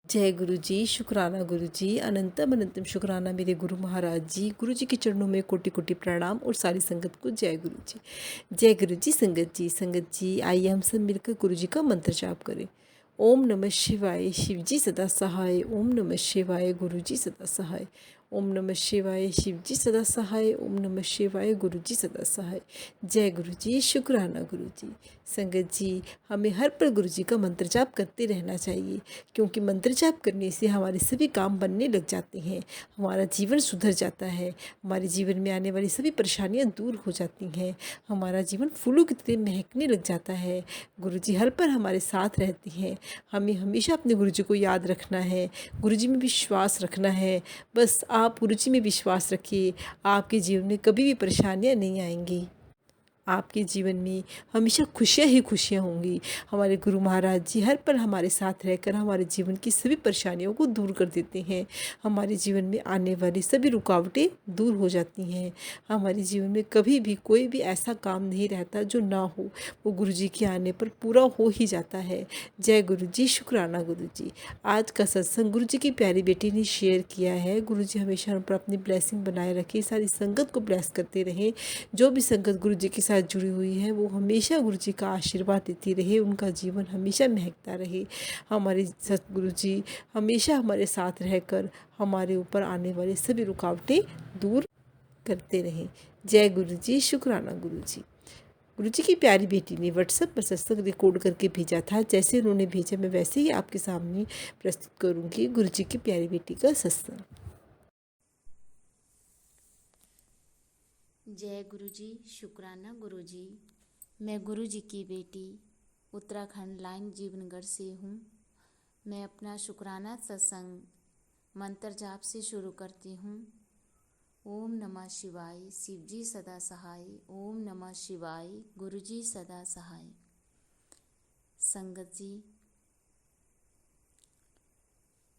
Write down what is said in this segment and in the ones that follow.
जय गुरु जी, शुक्राना गुरु जी, अनंतम अनंतम शुक्राना मेरे गुरु महाराज जी। गुरु जी के चरणों में कोटि कोटि प्रणाम और सारी संगत को जय गुरु जी। जय गुरु जी। संगत जी आइए हम सब मिलकर गुरु जी का मंत्र जाप करें। ओम नमः शिवाय, शिव जी सदा सहाय। ओम नमः शिवाय, गुरु जी सदा सहाय। ओम नमः शिवाय, शिव जी सदा सहाय। ओम नमः शिवाय, गुरु जी सदा सहाय। जय गुरु जी, शुक्राना गुरु जी। संगत जी, हमें हर पल गुरु जी का मंत्र जाप करते रहना चाहिए, क्योंकि मंत्र जाप करने से हमारे सभी काम बनने लग जाते हैं, हमारा जीवन सुधर जाता है, हमारे जीवन में आने वाली सभी परेशानियां दूर हो जाती हैं, हमारा जीवन फूलों की तरह महकने लग जाता है। गुरु जी हर पल हमारे साथ रहते हैं। हमें हमेशा अपने गुरु जी को याद रखना है, गुरु जी में विश्वास रखना है। बस आप गुरु जी में विश्वास रखिए, आपके जीवन में कभी भी परेशानियां नहीं आएंगी। आपके जीवन में हमेशा खुशियाँ ही खुशियाँ होंगी। हमारे गुरु महाराज जी हर पल हमारे साथ रहकर हमारे जीवन की सभी परेशानियों को दूर कर देते हैं। हमारे जीवन में आने वाली सभी रुकावटें दूर हो जाती हैं। हमारे जीवन में कभी भी कोई भी ऐसा काम नहीं रहता जो ना हो, वो गुरु जी के आने पर पूरा हो ही जाता है। जय गुरु जी, शुक्राना गुरु जी। आज का सत्संग गुरु जी की प्यारी बेटी ने शेयर किया है। गुरु जी हमेशा हम पर अपनी ब्लेसिंग बनाए रखें, सारी संगत को ब्लेस करते रहें। जो भी संगत गुरु जी के साथ जुड़ी हुई है वो हमेशा गुरु जी का आशीर्वाद देती रहे, उनका जीवन हमेशा महकता रहे। हमारे सतगुरु जी हमेशा हमारे साथ रहकर हमारे ऊपर आने वाली सभी रुकावटें दूर करते रहें। जय गुरु जी, शुक्राना गुरु जी। गुरु जी की प्यारी बेटी ने व्हाट्सएप पर सत्संग रिकॉर्ड करके भेजा था। जैसे उन्होंने भेजा मैं वैसे ही आपके सामने प्रस्तुत करूंगी गुरु जी की प्यारी बेटी का सत्संग। जय गुरु जी, शुक्राना गुरु जी। मैं गुरु जी की बेटी उत्तराखंड लाइन जीवनगढ़ से हूँ। मैं अपना शुक्राना सत्संग मंत्र जाप से शुरू करती हूँ। ओम नमः शिवाय, शिव जी सदा सहाय। ओम नमः शिवाय, गुरु जी सदा सहाय। संगत जी,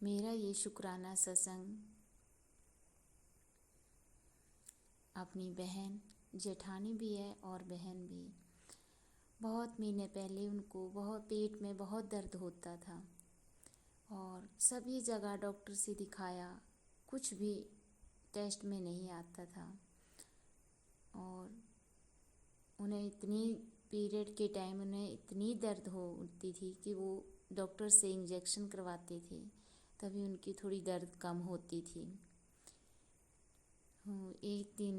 मेरा ये शुक्राना सत्संग अपनी बहन जेठानी भी है और बहन भी। बहुत महीने पहले उनको बहुत पेट में बहुत दर्द होता था और सभी जगह डॉक्टर से दिखाया, कुछ भी टेस्ट में नहीं आता था। और उन्हें इतनी पीरियड के टाइम उन्हें इतनी दर्द होती थी कि वो डॉक्टर से इंजेक्शन करवाते थे, तभी उनकी थोड़ी दर्द कम होती थी। एक दिन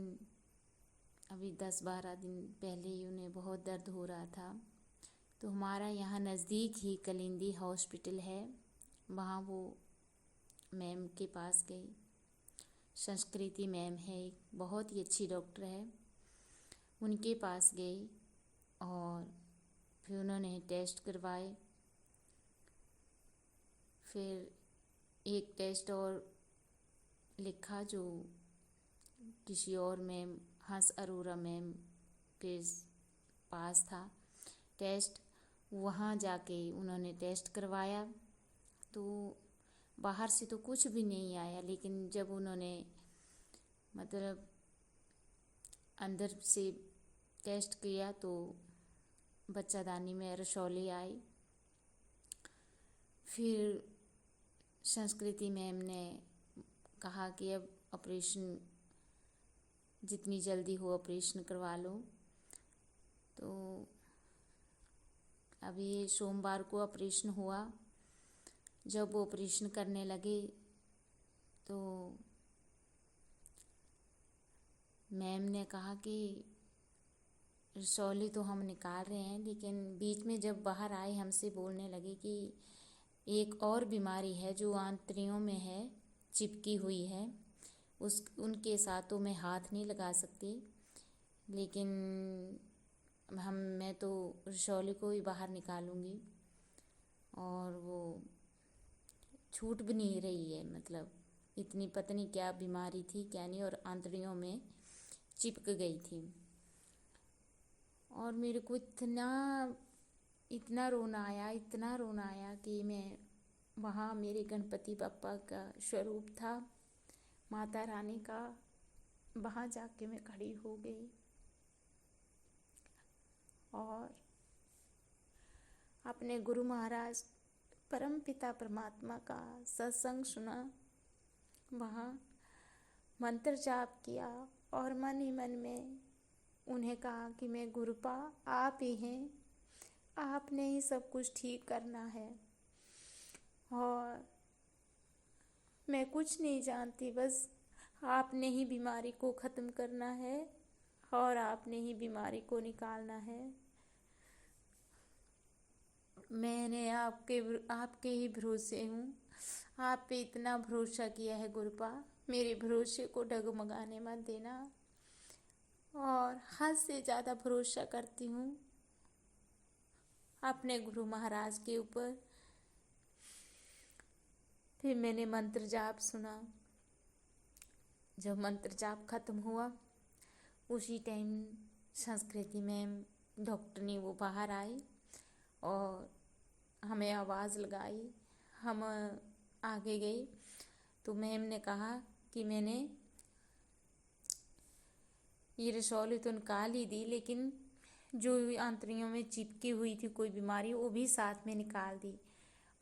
अभी 10-12 दिन पहले ही उन्हें बहुत दर्द हो रहा था, तो हमारा यहाँ नज़दीक ही कलिंदी हॉस्पिटल है, वहाँ वो मैम के पास गई। संस्कृति मैम है, एक बहुत ही अच्छी डॉक्टर है, उनके पास गई और फिर उन्होंने टेस्ट करवाए। फिर एक टेस्ट और लिखा जो किसी और मैम हंस अरोरा मैम के पास था टेस्ट, वहाँ जाके उन्होंने टेस्ट करवाया तो बाहर से तो कुछ भी नहीं आया, लेकिन जब उन्होंने मतलब अंदर से टेस्ट किया तो बच्चादानी में रसौली आई। फिर संस्कृति मैम ने कहा कि अब ऑपरेशन जितनी जल्दी हो ऑपरेशन करवा लो। तो अभी सोमवार को ऑपरेशन हुआ। जब वो ऑपरेशन करने लगे तो मैम ने कहा कि रसौली तो हम निकाल रहे हैं, लेकिन बीच में जब बाहर आए हमसे बोलने लगे कि एक और बीमारी है जो आंतड़ियों में है, चिपकी हुई है, उनके साथ तो मैं हाथ नहीं लगा सकती, लेकिन मैं तो रसौली को ही बाहर निकालूंगी। और वो छूट भी नहीं रही है, मतलब इतनी पता नहीं क्या बीमारी थी क्या नहीं, और आंतड़ियों में चिपक गई थी। और मेरे को इतना रोना आया कि मैं वहाँ मेरे गणपति बप्पा का स्वरूप था, माता रानी का, वहाँ जाके मैं खड़ी हो गई और अपने गुरु महाराज परम पिता परमात्मा का सत्संग सुना, वहाँ मंत्र जाप किया और मन ही मन में उन्हें कहा कि मैं गुरुपा आप ही हैं, आपने ही सब कुछ ठीक करना है और मैं कुछ नहीं जानती, बस आपने ही बीमारी को ख़त्म करना है और आपने ही बीमारी को निकालना है। मैंने आपके ही भरोसे हूँ, आप पे इतना भरोसा किया है गुरुपा, मेरे भरोसे को डगमगाने मत देना। और हद से ज़्यादा भरोसा करती हूँ अपने गुरु महाराज के ऊपर। फिर मैंने मंत्र जाप सुना। जब मंत्र जाप खत्म हुआ उसी टाइम संस्कृति में डॉक्टरनी वो बाहर आई और हमें आवाज़ लगाई। हम आगे गई तो मैम ने कहा कि मैंने ये रसौली तो निकाल ही दी, लेकिन जो आंतड़ियों में चिपकी हुई थी कोई बीमारी वो भी साथ में निकाल दी।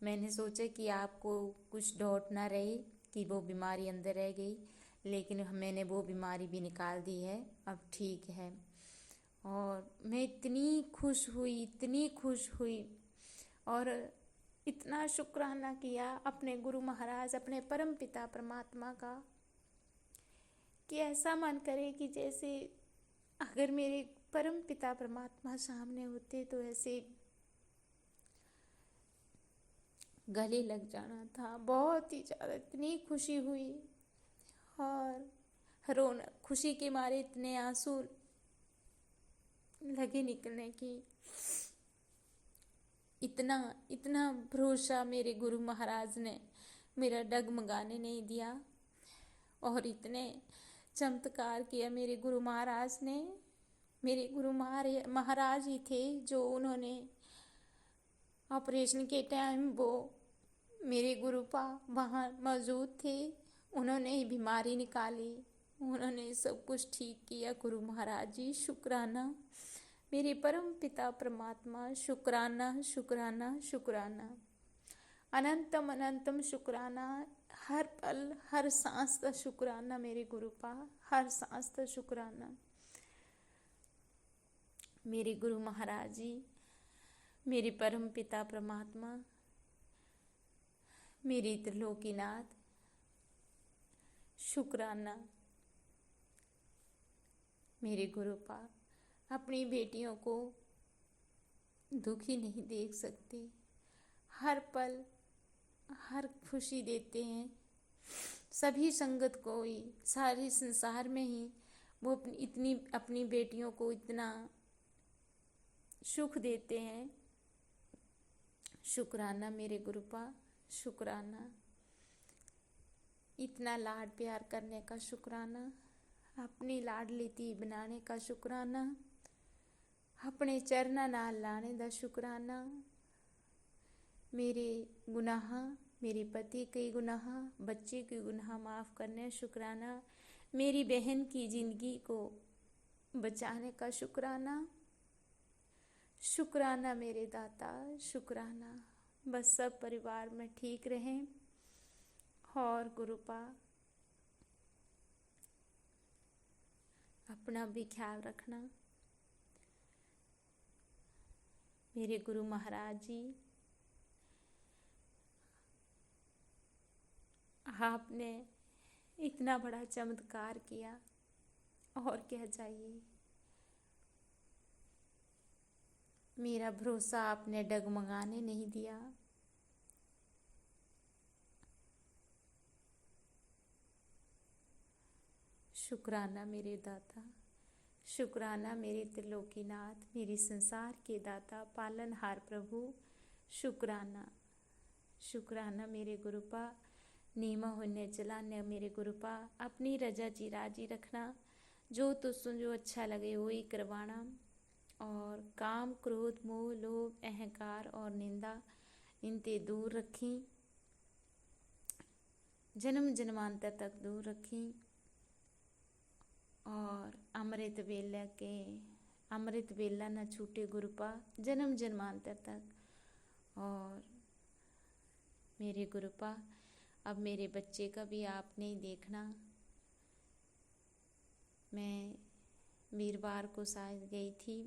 मैंने सोचा कि आपको कुछ डाउट ना रहे कि वो बीमारी अंदर रह गई, लेकिन मैंने वो बीमारी भी निकाल दी है, अब ठीक है। और मैं इतनी खुश हुई और इतना शुक्राना किया अपने गुरु महाराज, अपने परम पिता परमात्मा का, कि ऐसा मन करे कि जैसे अगर मेरे परम पिता परमात्मा सामने होते तो ऐसे गले लग जाना था। बहुत ही ज़्यादा इतनी खुशी हुई और रोना, खुशी के मारे इतने आंसू लगे निकलने की। इतना भरोसा मेरे गुरु महाराज ने मेरा डगमगाने नहीं दिया और इतने चमत्कार किया मेरे गुरु महाराज ने। मेरे गुरु महाराज ही थे जो उन्होंने ऑपरेशन के टाइम वो मेरे गुरुपा वहाँ मौजूद थे, उन्होंने ही बीमारी निकाली, उन्होंने सब कुछ ठीक किया। गुरु महाराज जी शुक्राना, मेरे परम पिता परमात्मा शुक्राना शुक्राना शुक्राना, अनंतम अनंतम शुक्राना। हर पल हर सांस का शुक्राना मेरे गुरुपा, हर सांस का शुक्राना। मेरे गुरु महाराज जी, मेरे परम पिता परमात्मा, मेरे त्रिलोकीनाथ शुक्राना। मेरे गुरुपा अपनी बेटियों को दुखी नहीं देख सकते, हर पल हर खुशी देते हैं सभी संगत को ही, सारे संसार में ही वो अपनी बेटियों को इतना सुख देते हैं। शुक्राना मेरे गुरुपा, शुक्राना। इतना लाड प्यार करने का शुक्राना, अपनी लाडली धी बनाने का शुक्राना, अपने चरना नाल लाने का शुक्राना। मेरे गुनाह, मेरे पति के गुनाह, बच्चे के गुनाह माफ़ करने शुक्राना। मेरी बहन की ज़िंदगी को बचाने का शुक्राना, शुक्राना मेरे दाता, शुक्राना। बस सब परिवार में ठीक रहें और गुरुपा अपना भी ख्याल रखना। मेरे गुरु महाराज जी, आपने इतना बड़ा चमत्कार किया, और क्या चाहिए। मेरा भरोसा आपने डगमगाने नहीं दिया। शुक्राना मेरे दाता, शुक्राना मेरे त्रिलोकीनाथ, मेरी संसार के दाता पालनहार प्रभु, शुक्राना। शुक्राना मेरे गुरुपा, नीमा होने चलाने मेरे गुरुपा, अपनी रजा जी राजी रखना, जो तुझसे जो अच्छा लगे वही करवाना। और काम क्रोध मोह लोभ अहंकार और निंदा इनते दूर रखी, जन्म जन्मांतर तक दूर रखी। और अमृत वेला न छूटे गुरुपा, जन्म जन्मांतर तक। और मेरे गुरुपा अब मेरे बच्चे का भी आपने ही देखना। मैं वीरवार को शायद गई थी,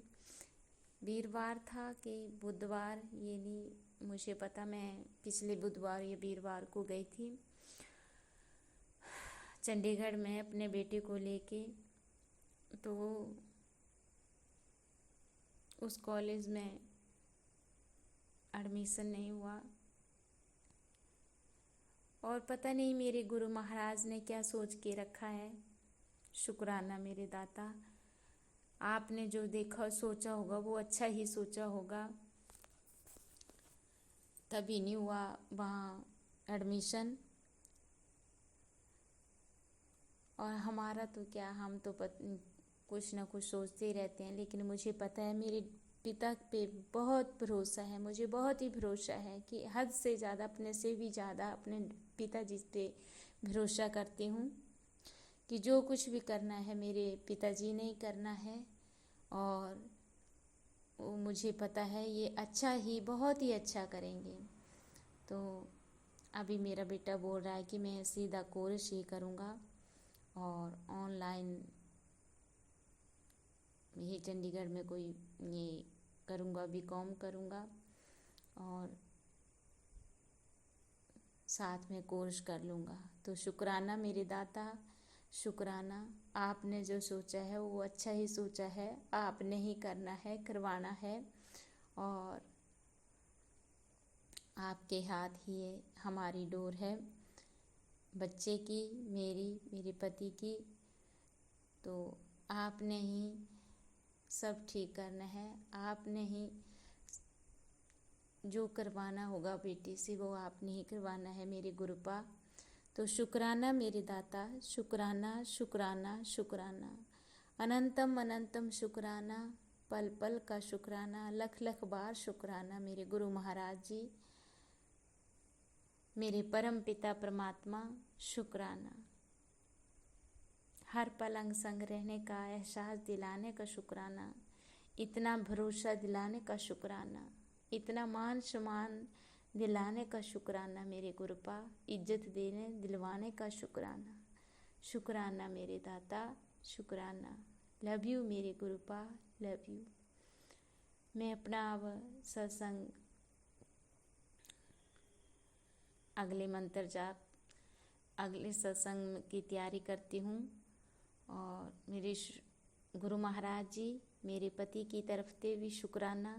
वीरवार था कि बुधवार, ये नहीं मुझे पता, मैं पिछले बुधवार या वीरवार को गई थी चंडीगढ़ में अपने बेटे को लेके। तो उस कॉलेज में एडमिशन नहीं हुआ और पता नहीं मेरे गुरु महाराज ने क्या सोच के रखा है। शुक्राना मेरे दाता, आपने जो देखा सोचा होगा वो अच्छा ही सोचा होगा, तभी नहीं हुआ वहाँ एडमिशन। और हमारा तो क्या, हम तो कुछ ना कुछ सोचते ही रहते हैं, लेकिन मुझे पता है मेरे पिता पे बहुत भरोसा है, मुझे बहुत ही भरोसा है कि हद से ज़्यादा, अपने से भी ज़्यादा अपने पिताजी पे भरोसा करती हूँ कि जो कुछ भी करना है मेरे पिताजी ने ही करना है। और वो मुझे पता है ये अच्छा ही, बहुत ही अच्छा करेंगे। तो अभी मेरा बेटा बोल रहा है कि मैं सीधा कोर्स ही करूँगा और ऑनलाइन यही चंडीगढ़ में कोई ये करूँगा, बीकॉम करूँगा और साथ में कोर्स कर लूँगा। तो शुक्राना मेरे दाता, शुक्राना, आपने जो सोचा है वो अच्छा ही सोचा है, आपने ही करना है, करवाना है और आपके हाथ ही हमारी डोर है, बच्चे की, मेरे पति की। तो आपने ही सब ठीक करना है, आपने ही जो करवाना होगा बेटी से वो आपने ही करवाना है मेरे गुरुपा। तो शुक्राना मेरे दाता, शुक्राना शुक्राना शुक्राना, अनंतम अनंतम शुक्राना, पल पल का शुक्राना, लख लख बार शुक्राना मेरे गुरु महाराज जी, मेरे परम पिता परमात्मा, शुक्राना। हर पल अंग संग रहने का एहसास दिलाने का शुक्राना, इतना भरोसा दिलाने का शुक्राना, इतना मान सम्मान दिलाने का शुक्राना मेरे गुरुपा, इज्जत देने दिलवाने का शुक्राना। शुक्राना मेरे दाता, शुक्राना। लव यू मेरे गुरुपा, लव यू। मैं अपना अब सत्संग अगले मंत्र जाप, अगले सत्संग की तैयारी करती हूँ। और मेरे गुरु महाराज जी, मेरे पति की तरफ से भी शुक्राना,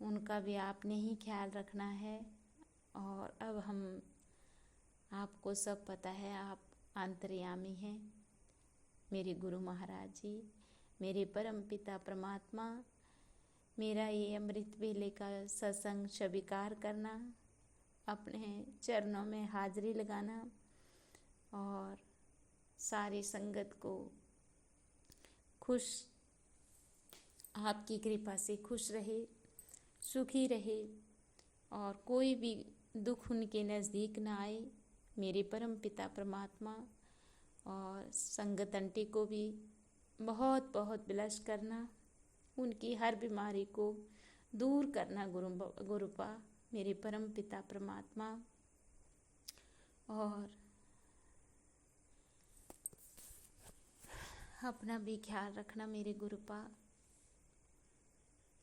उनका भी आपने ही ख्याल रखना है। और अब हम, आपको सब पता है, आप अंतर्यामी हैं मेरे गुरु महाराज जी, मेरे परम पिता परमात्मा। मेरा ये अमृत वेले का सत्संग स्वीकार करना, अपने चरणों में हाजिरी लगाना और सारी संगत को खुश, आपकी कृपा से खुश रहे, सुखी रहे और कोई भी दुख उनके नज़दीक ना आए मेरे परम पिता परमात्मा। और संगत आंटी को भी बहुत बहुत ब्लेस करना, उनकी हर बीमारी को दूर करना गुरुपा मेरे परम पिता परमात्मा। और अपना भी ख्याल रखना मेरे गुरुपा।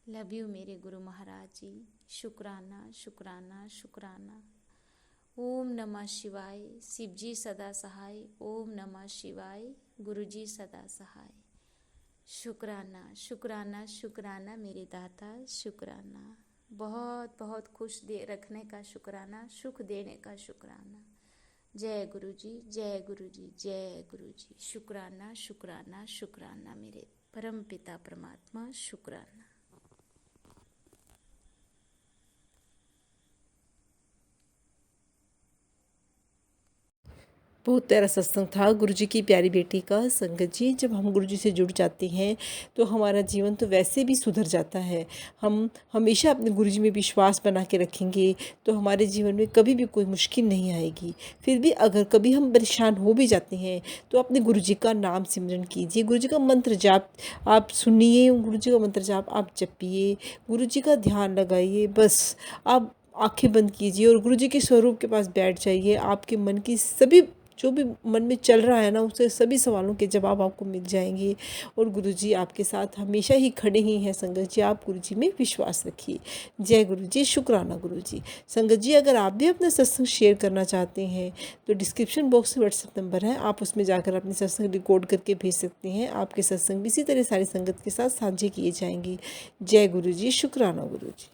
लव यू मेरे गुरु महाराज जी, शुक्राना शुक्राना शुक्राना। ओम नमः शिवाय, शिव जी सदा सहाय। ओम नमः शिवाय, गुरु जी सदा सहाय। शुक्राना शुक्राना शुक्राना मेरे दाता, शुक्राना। बहुत बहुत खुश दे रखने का शुक्राना, सुख देने का शुक्राना। जय गुरु जी, जय गुरु जी, जय गुरु जी। शुक्राना शुक्राना शुक्राना मेरे परम पिता परमात्मा, शुक्राना। बहुत प्यारा सत्संग था गुरु जी की प्यारी बेटी का। संगत जी, जब हम गुरु जी से जुड़ जाते हैं तो हमारा जीवन तो वैसे भी सुधर जाता है। हम हमेशा अपने गुरु जी में विश्वास बना के रखेंगे तो हमारे जीवन में कभी भी कोई मुश्किल नहीं आएगी। फिर भी अगर कभी हम परेशान हो भी जाते हैं तो अपने गुरु जी का नाम सिमरन कीजिए, गुरु जी का मंत्र जाप आप सुनिए, गुरु जी का मंत्र जाप आप जपिए, गुरु जी का ध्यान लगाइए। बस आप आंखें बंद कीजिए और गुरु जी के स्वरूप के पास बैठ जाइए। आपके मन की सभी जो भी मन में चल रहा है ना, उससे सभी सवालों के जवाब आपको मिल जाएंगे और गुरु जी आपके साथ हमेशा ही खड़े ही हैं। संगत जी, आप गुरु जी में विश्वास रखिए। जय गुरु जी, शुक्राना गुरु जी। संगत जी, अगर आप भी अपना सत्संग शेयर करना चाहते हैं तो डिस्क्रिप्शन बॉक्स में व्हाट्सएप नंबर है, आप उसमें जाकर अपने सत्संग रिकॉर्ड करके भेज सकते हैं। आपके सत्संग भी इसी तरह सारी संगत के साथ साझे किए जाएंगे। जय गुरु जी, शुक्राना गुरु जी।